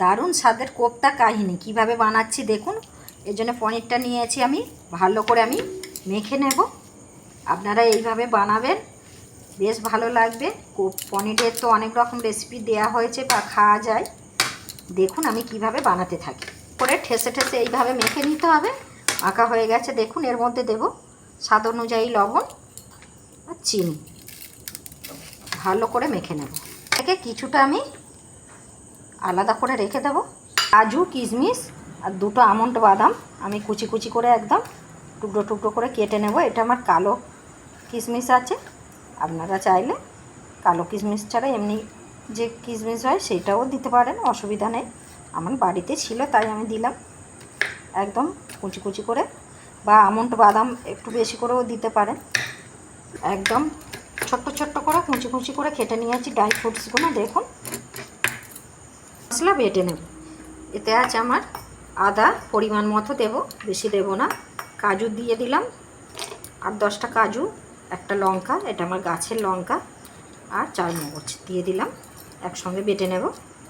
দারুণ স্বাদের কোপ্তা কাহিনি কিভাবে বানাচ্ছি দেখুন। এর জন্য পনিরটা নিয়েছি, আমি ভালো করে মেখে নেব। আপনারা এইভাবে বানাবেন, বেশ ভালো লাগবে। পনিরের তো অনেক রকম রেসিপি দেয়া হয়েছে বা খাওয়া যায়। দেখুন আমি কিভাবে বানাতে থাকি। করে ঠেসে ঠেসে এইভাবে মেখে নিতে হবে। মাখা হয়ে গেছে দেখুন। এর মধ্যে দেব স্বাদ অনুযায়ী লবণ আর চিনি। ভালো করে মেখে নেব। থেকে কিছুটা আমি আলাদা করে রেখে দেব। কাজু, কিশমিশ আর দুটো আমন্ড বাদাম আমি কুচি কুচি করে একদম টুকরো টুকরো করে কেটে নেব। এটা আমার কালো কিশমিশ আছে, আপনারা চাইলে কালো কিশমিশ ছাড়া এমনি যে কিশমিশ হয় সেটাও দিতে পারেন, অসুবিধা নেই। আমার বাড়িতে ছিল তাই আমি দিলাম। একদম কুচি কুচি করে, বা আমন্ড বাদাম একটু বেশি করেও দিতে পারেন। একদম ছোট্ট ছোট্ট করে কুচি কুচি করে কেটে নিয়েছি ড্রাই ফ্রুটসগুলো। দেখুন মশলা বেটে নেব। এতে আছে আমার আদা পরিমাণ মতো দেব, বেশি দেব না। কাজু দিয়ে দিলাম, 8-10টা কাজু, একটা লঙ্কা, এটা আমার গাছের লঙ্কা, আর চারমগজ দিয়ে দিলাম। একসঙ্গে বেটে নেব।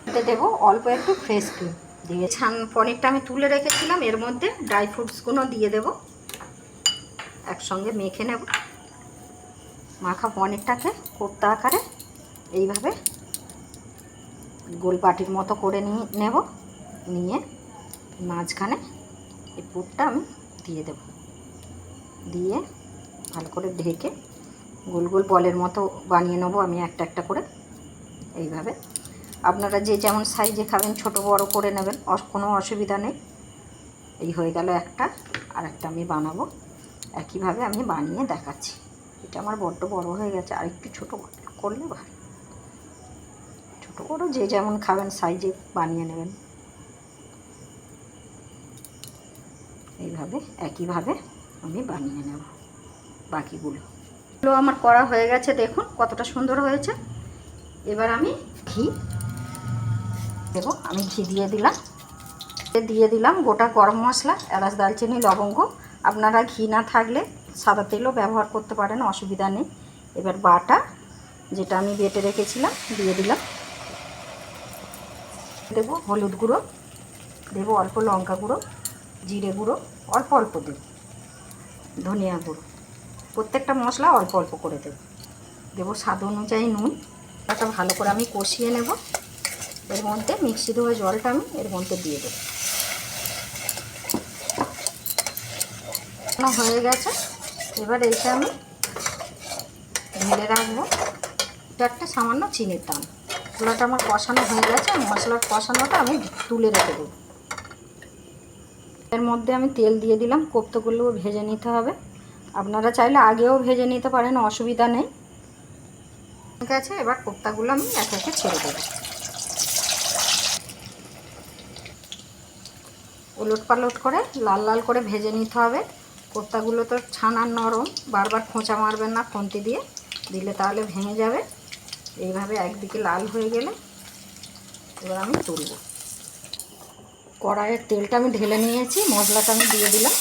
এতে দেবো অল্প একটু ফ্রেশ ক্রিম দিয়ে পনিরটা আমি তুলে রেখেছিলাম, এর মধ্যে ড্রাই ফ্রুটসগুলো দিয়ে দেব। একসঙ্গে মেখে নেব। মাখা পনিরটাকে কোপ্তা আকারে এইভাবে গোল বাটির মতো করে নেব। নিয়ে মাঝখানে এই পুরটা আমি দিয়ে দেব। দিয়ে ভালো করে ঢেকে গোল গোল বলের মতো বানিয়ে নেব আমি একটা একটা করে। এইভাবে আপনারা যে যেমন সাইজে খাবেন ছোট বড় করে নেবেন, কোনো অসুবিধা নেই। এই হয়ে গেল একটা। আর একটা আমি বানাবো, একইভাবে আমি বানিয়ে দেখাচ্ছি। এটা আমার বড্ড বড় হয়ে গেছে, আর একটু ছোটো করলে ভালো। ছোটো বড়ো যে যেমন খাবেন সাইজে বানিয়ে নেবেন। এইভাবে একইভাবে আমি বানিয়ে নেব বাকিগুলো। আমার করা হয়ে গেছে, দেখুন কতটা সুন্দর হয়েছে। এবার আমি ঘি দেব। আমি ঘি দিয়ে দিলাম গোটা গরম মশলা, এলাচ, দারচিনি, লবঙ্গ। আপনারা ঘি না থাকলে সাদা তেলও ব্যবহার করতে পারেন, অসুবিধা নেই। এবার বাটা যেটা আমি বেটে রেখেছিলাম দিয়ে দিলাম। দেবো হলুদ গুঁড়ো, দেবো অল্প লঙ্কা গুঁড়ো, জিরে গুঁড়ো অল্প অল্প দেব, ধনিয়া গুঁড়ো। প্রত্যেকটা মশলা অল্প অল্প করে দেবো স্বাদ অনুযায়ী নুন। এটা ভালো করে আমি কষিয়ে নেব। এর মধ্যে মিক্সি ধোয়া জলটা আমি এর মধ্যে দিয়ে দেবো। হয়ে গেছে। এবার এইটা আমি ঢেলে রাখবো। এটা একটা সামান্য চিনির দাম। মশলাটা আমার কষানো হয়ে গেছে, মশলার কষানোটা আমি তুলে রেখে দেবো। এর মধ্যে আমি তেল দিয়ে দিলাম। কোপ্তাগুলো ভেজে নিতে হবে, আপনারা চাইলে আগেও ভেজে নিতে পারেন, অসুবিধা নেই। ঠিক আছে, এবার কোপ্তাগুলো আমি একে একে ছেড়ে দেবো। উলট পালট করে লাল লাল করে ভেজে নিতে হবে। কোপ্তাগুলো তো ছানার নরম, বারবার খোঁচা মারবেন না খুন্তি দিয়ে, দিলে তাহলে ভেঙে যাবে। এইভাবে একদিকে লাল হয়ে গেলে এবার আমি তুলব। কড়াইয়ের তেলটা আমি ঢেলে নিয়েছি, মশলাটা আমি দিয়ে দিলাম।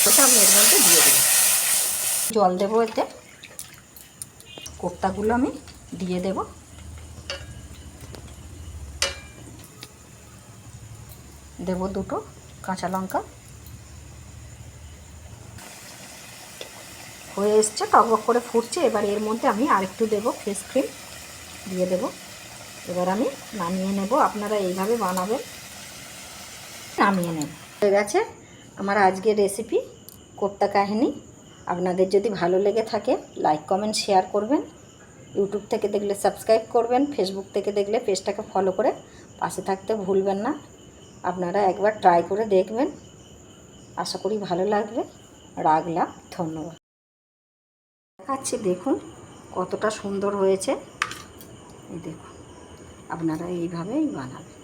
ওটা আমি এর মধ্যে দিয়ে দিলাম। জল দেবো এতে। কোপ্তাগুলো আমি দিয়ে দেব। দেব দুটো কাঁচা লঙ্কা। হয়ে এসছে, টকবক করে ফুটছে। এবার এর মধ্যে আমি আরেকটু দেবো ফ্রেশ ক্রিম দিয়ে দেব। এবার আমি নামিয়ে নেব। আপনারা এইভাবে বানাবেন, নামিয়ে নেব। হয়ে গেছে আমার আজকের রেসিপি কোপ্তা কাহিনি। আপনাদের যদি ভালো লেগে থাকে লাইক, কমেন্ট, শেয়ার করবেন। ইউটিউব থেকে দেখলে সাবস্ক্রাইব করবেন, ফেসবুক থেকে দেখলে পেজটাকে ফলো করে পাশে থাকতে ভুলবেন না। আপনারা একবার ট্রাই করে দেখবেন, আশা করি ভালো লাগবে। রাখলাম, ধন্যবাদ। দেখাচ্ছি দেখুন কতটা সুন্দর হয়েছে। এই দেখুন, আপনারা এইভাবেই বানাবেন।